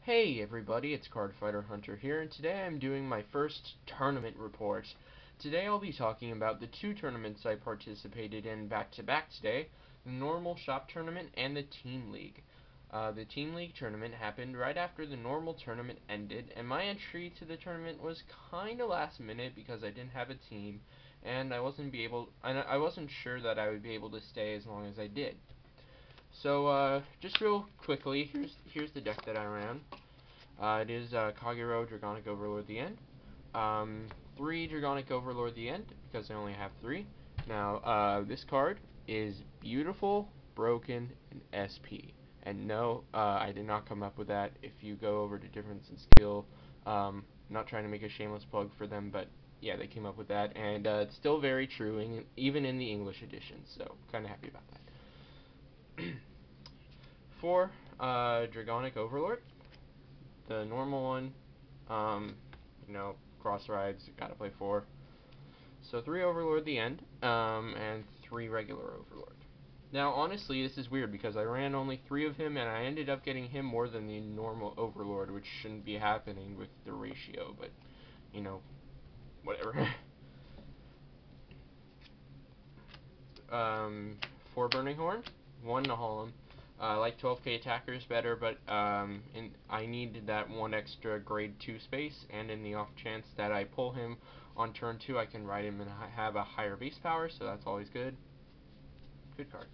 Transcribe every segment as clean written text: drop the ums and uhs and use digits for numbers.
Hey everybody, it's Cardfight Hunter here, and today I'm doing my first tournament report. Today I'll be talking about the two tournaments I participated in back-to-back today, the normal shop tournament and the team league. The team league tournament happened right after the normal tournament ended, and my entry to the tournament was kinda last minute because I didn't have a team, and I wasn't sure that I would be able to stay as long as I did. So, just real quickly, here's the deck that I ran. It is Kagero, Dragonic Overlord the end. 3 Dragonic Overlord the end, because I only have 3. Now, this card is beautiful, broken, and SP. And no, I did not come up with that. If you go over to Difference in Skill, not trying to make a shameless plug for them, but yeah, they came up with that, and it's still very true, even in the English edition, so kind of happy about that. For Dragonic Overlord, the normal one, um, cross rides, gotta play 4. So 3 Overlord the end, and 3 regular Overlord. Now, honestly, this is weird because I ran only 3 of him, and I ended up getting him more than the normal Overlord, which shouldn't be happening with the ratio, but, whatever. 4 Burning Horn, 1 Nahalem. I like 12k attackers better, but I needed that 1 extra grade 2 space, and in the off chance that I pull him on turn 2, I can ride him and have a higher base power, so that's always good. Good card.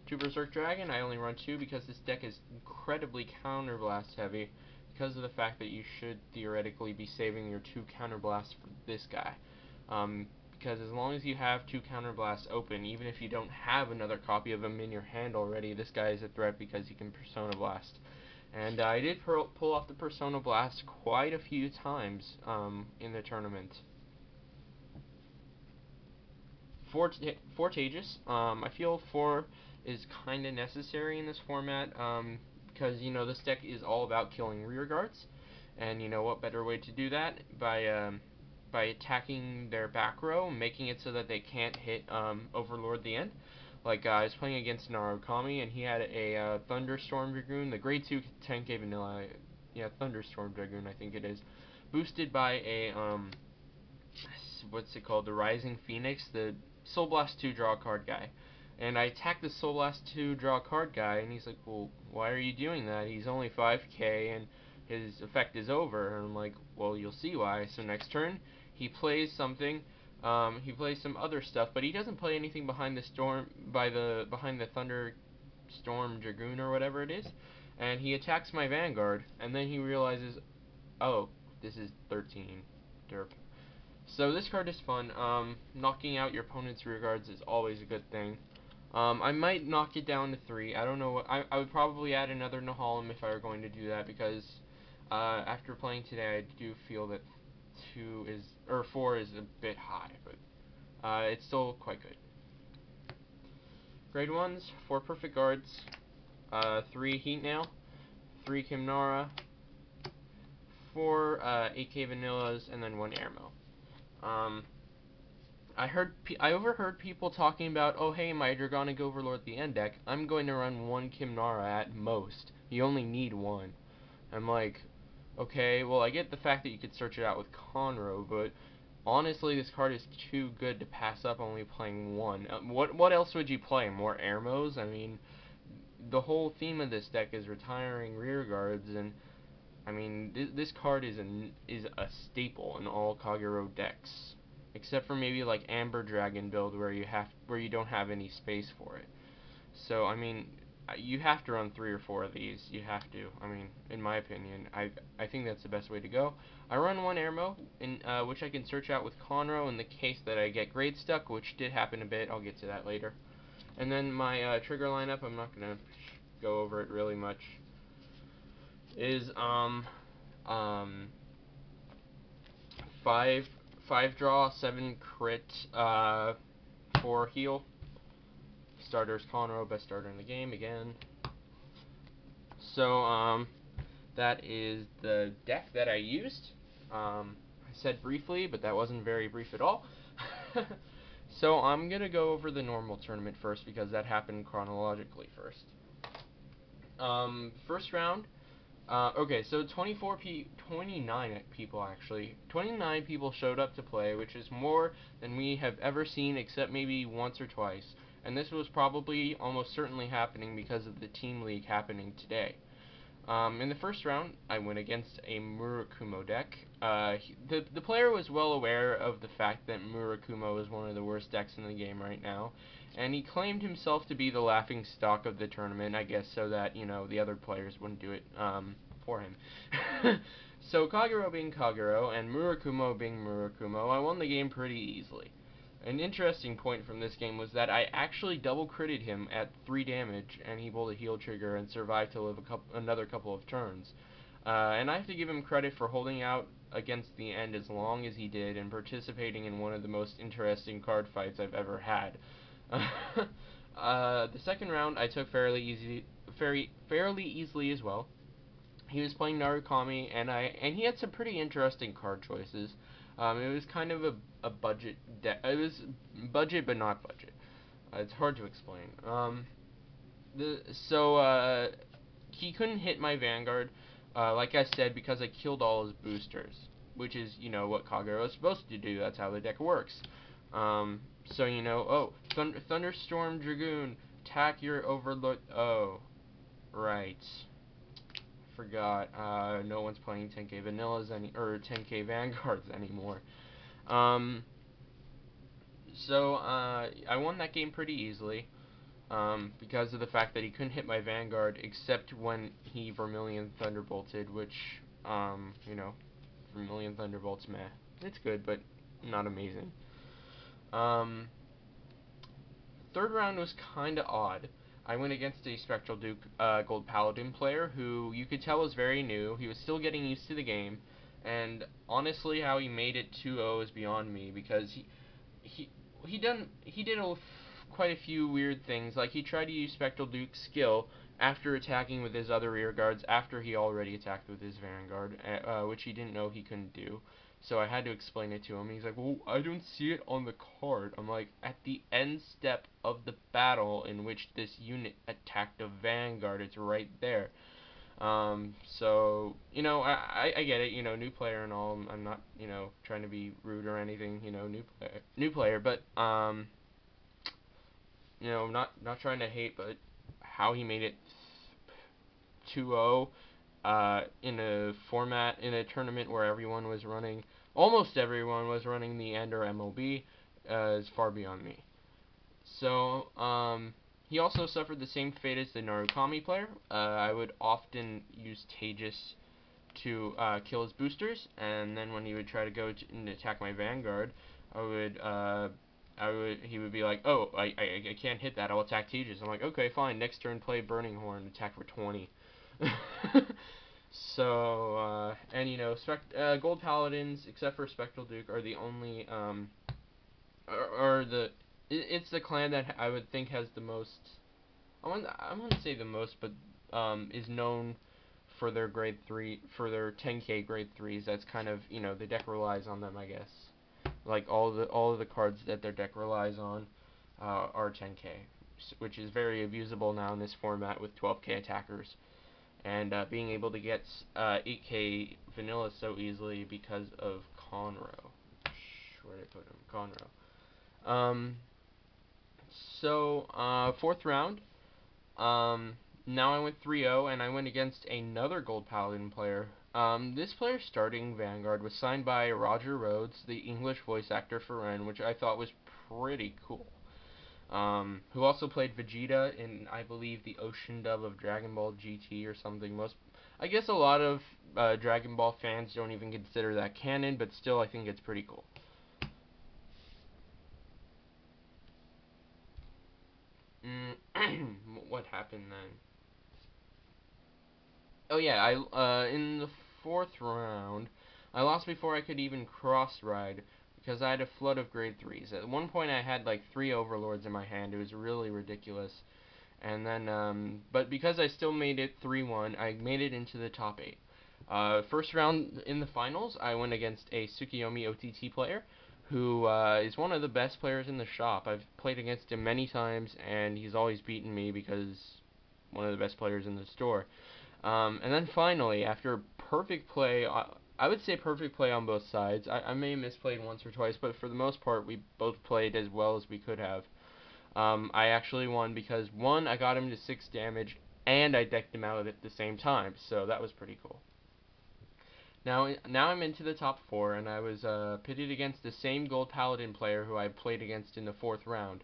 2 Berserk Dragon, I only run 2 because this deck is incredibly counterblast heavy, because of the fact that you should theoretically be saving your 2 counterblasts for this guy. Because as long as you have 2 counterblasts open, even if you don't have another copy of him in your hand already, this guy is a threat because he can Persona Blast. And I did pull off the Persona Blast quite a few times in the tournament. For Tejas, I feel 4 is kind of necessary in this format, because, this deck is all about killing rear guards, and what better way to do that by attacking their back row, making it so that they can't hit Overlord the end. Like, I was playing against Narukami, and he had a Thunderstorm Dragoon, the grade 2 10k vanilla, Thunderstorm Dragoon, I think it is, boosted by a, what's it called, the Rising Phoenix, the Soul Blast 2 draw card guy. And I attacked the Soul Blast 2 draw card guy, and he's like, well, why are you doing that? He's only 5k, and his effect is over. And I'm like, well, you'll see why. So next turn, he plays something. He plays some other stuff, but he doesn't play anything behind the Thunderstorm Dragoon or whatever it is. And he attacks my Vanguard, and then he realizes, oh, this is 13. Derp. So this card is fun. Knocking out your opponent's rear guards is always a good thing. I might knock it down to 3. I don't know what I would probably add another Nahalem if I were going to do that, because after playing today, I do feel that 4 is a bit high, but it's still quite good. Grade 1s, 4 Perfect Guards, 3 Heat Nail, 3 Kimnara, 4 8k Vanillas, and then 1 Airmo. I overheard people talking about, oh hey, my Dragonic Overlord the end deck, I'm going to run 1 Kimnara at most. You only need 1. I'm like, okay, well, I get the fact that you could search it out with Conroe, but honestly, this card is too good to pass up only playing 1. What else would you play? More Airmos? I mean, the whole theme of this deck is retiring rear guards, and I mean, this card is a staple in all Kagero decks, except for maybe like Amber Dragon build where you don't have any space for it. So I mean, you have to run 3 or 4 of these. You have to. I mean, in my opinion, I think that's the best way to go. I run 1 Airmo, which I can search out with Conroe in the case that I get grade stuck, which did happen a bit. I'll get to that later. And then my trigger lineup, I'm not gonna go over it really much, is 5 draw, 7 crit, 4 heal. Starters Conroe, best starter in the game again. So that is the deck that I used. I said briefly, but that wasn't very brief at all. So I'm gonna go over the normal tournament first because that happened chronologically first. First round, Okay, so 29 people actually. 29 people showed up to play, which is more than we have ever seen except maybe once or twice. And this was probably almost certainly happening because of the Team League happening today. In the first round, I went against a Murakumo deck. The player was well aware of the fact that Murakumo is one of the worst decks in the game right now, and he claimed himself to be the laughing stock of the tournament, I guess, so that, you know, the other players wouldn't do it for him. So Kagero being Kagero, and Murakumo being Murakumo, I won the game pretty easily. An interesting point from this game was that I actually double critted him at 3 damage, and he pulled a heal trigger and survived to live another couple of turns. And I have to give him credit for holding out against the end as long as he did and participating in one of the most interesting card fights I've ever had. The second round I took fairly easily as well. He was playing Narukami, and he had some pretty interesting card choices. It was kind of a budget deck. It was budget, but not budget. It's hard to explain. He couldn't hit my Vanguard, like I said, because I killed all his boosters, which is, you know, what Kagero is supposed to do. That's how the deck works. So, you know, oh, Thunderstorm Dragoon, attack your Overlord. Oh, right. Forgot. No one's playing 10k vanillas or 10k Vanguards anymore. I won that game pretty easily. Because of the fact that he couldn't hit my Vanguard except when he Vermilion Thunderbolted, which, you know, Vermilion Thunderbolt's meh. It's good, but not amazing. Third round was kinda odd. I went against a Spectral Duke Gold Paladin player who you could tell was very new. He was still getting used to the game, and honestly, how he made it 2-0 is beyond me, because he did quite a few weird things. Like, he tried to use Spectral Duke's skill after attacking with his other rear guards after he already attacked with his Vanguard, which he didn't know he couldn't do. So I had to explain it to him. He's like, well, I don't see it on the card. I'm like, at the end step of the battle in which this unit attacked a Vanguard, it's right there. So, you know, I get it, you know, new player and all. I'm not, you know, trying to be rude or anything, you know, new player, but, you know, not trying to hate, but how he made it 2-0 in a tournament where almost everyone was running the End or MLB, is far beyond me. So, he also suffered the same fate as the Narukami player. I would often use Tejas to kill his boosters, and then when he would try to go and attack my Vanguard, he would be like, oh, I can't hit that, I'll attack Tejas. I'm like, okay, fine, next turn play Burning Horn, attack for 20. So, and you know, Gold Paladins, except for Spectral Duke, are the only, it's the clan that I would think has the most, I wouldn't say the most, but, is known for their for their 10k grade 3s. That's kind of, you know, the deck relies on them, I guess. Like, all of the cards that their deck relies on, are 10k, which is very abusable now in this format with 12k attackers. And being able to get 8k vanilla so easily because of Conroe. Where did I put him? Conroe. Fourth round. Now I went 3-0, and I went against another Gold Paladin player. This player's starting Vanguard was signed by Roger Rhodes, the English voice actor for Ren, which I thought was pretty cool. Who also played Vegeta in, I believe, the Ocean dub of Dragon Ball GT or something. I guess a lot of Dragon Ball fans don't even consider that canon, but still I think it's pretty cool. What happened then? Oh yeah, in the fourth round, I lost before I could even cross ride because I had a flood of grade 3s. At one point I had like 3 overlords in my hand. It was really ridiculous. And then, but because I still made it 3-1, I made it into the top 8. First round in the finals, I went against a Tsukiyomi OTT player who is one of the best players in the shop. I've played against him many times, and he's always beaten me because one of the best players in the store. And then finally, after perfect play, I would say perfect play on both sides. I may have misplayed once or twice, but for the most part, we both played as well as we could have. I actually won because, one, I got him to 6 damage, and I decked him out at the same time, so that was pretty cool. Now I'm into the top 4, and I was pitted against the same Gold Paladin player who I played against in the 4th round.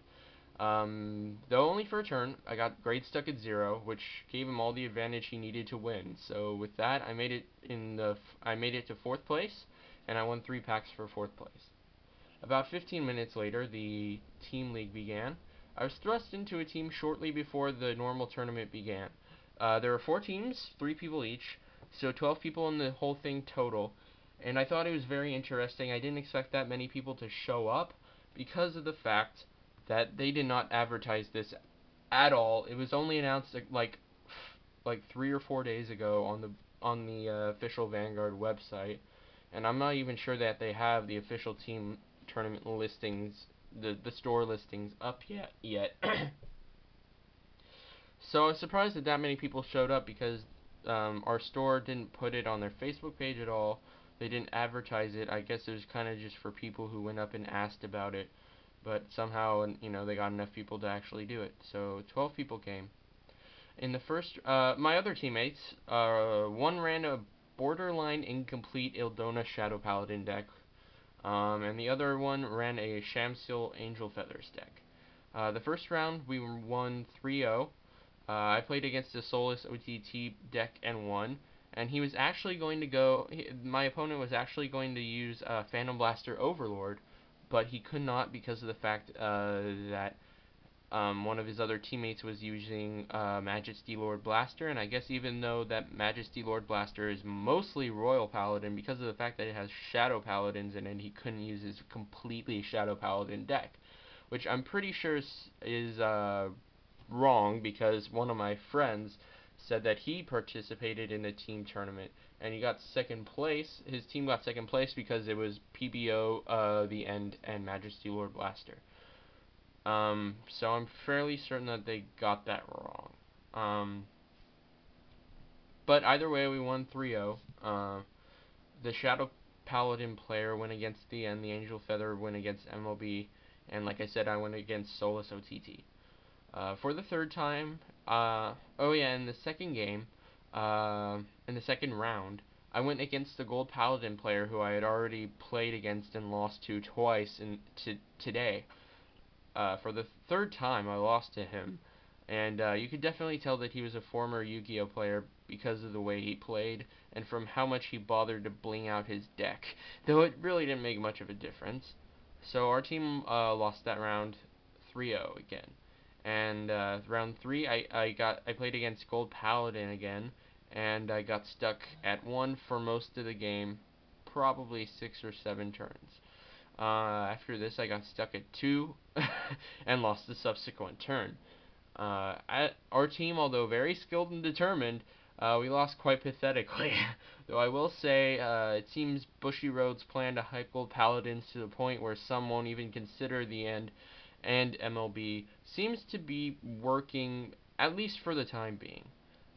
Though only for a turn, I got grade stuck at 0, which gave him all the advantage he needed to win. So with that, I made it to 4th place, and I won 3 packs for 4th place. About 15 minutes later, the team league began. I was thrust into a team shortly before the normal tournament began. There were 4 teams, 3 people each, so 12 people in the whole thing total. And I thought it was very interesting. I didn't expect that many people to show up because of the fact that they did not advertise this at all. It was only announced like 3 or 4 days ago on the official Vanguard website, and I'm not even sure that they have the official team tournament listings, the store listings up yet. So I was surprised that many people showed up because our store didn't put it on their Facebook page at all. They didn't advertise it. I guess it was kind of just for people who went up and asked about it, but somehow, they got enough people to actually do it. So 12 people came. In the first, my other teammates, one ran a borderline incomplete Ildona Shadow Paladin deck, and the other one ran a Shamsil Angel Feathers deck. The first round we won 3-0. I played against a Soulless OTT deck and won, and he was actually going to go, my opponent was actually going to use Phantom Blaster Overlord, but he could not because of the fact that one of his other teammates was using Majesty Lord Blaster, and I guess even though that Majesty Lord Blaster is mostly Royal Paladin, because of the fact that it has Shadow Paladins in it, he couldn't use his completely Shadow Paladin deck, which I'm pretty sure is wrong, because one of my friends said that he participated in a team tournament and he got 2nd place. His team got 2nd place because it was PBO, the End, and Majesty Lord Blaster. So I'm fairly certain that they got that wrong. But either way, we won 3-0. The Shadow Paladin player went against the End, the Angel Feather went against MLB, and like I said, I went against Soulless OTT. For the 3rd time, in the second game, in the second round, I went against the Gold Paladin player who I had already played against and lost to twice today. For the 3rd time, I lost to him, and you could definitely tell that he was a former Yu-Gi-Oh player because of the way he played and from how much he bothered to bling out his deck, though it really didn't make much of a difference. So our team lost that round 3-0 again. And round 3, I played against Gold Paladin again, and I got stuck at 1 for most of the game, probably 6 or 7 turns. After this, I got stuck at 2 and lost the subsequent turn. Our team, although very skilled and determined, we lost quite pathetically. Though I will say, it seems Bushiroad's plan to hype Gold Paladins to the point where some won't even consider the End and MLB seems to be working, at least for the time being.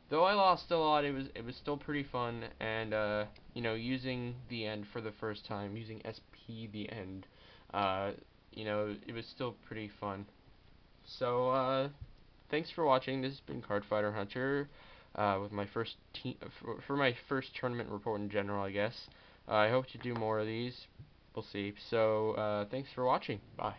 Though I lost a lot, it was still pretty fun, and using the End for the first time, using SP the End, it was still pretty fun. So thanks for watching. This has been Cardfight Hunter, with my first for my first tournament report in general, I guess. I hope to do more of these. We'll see. So thanks for watching. Bye.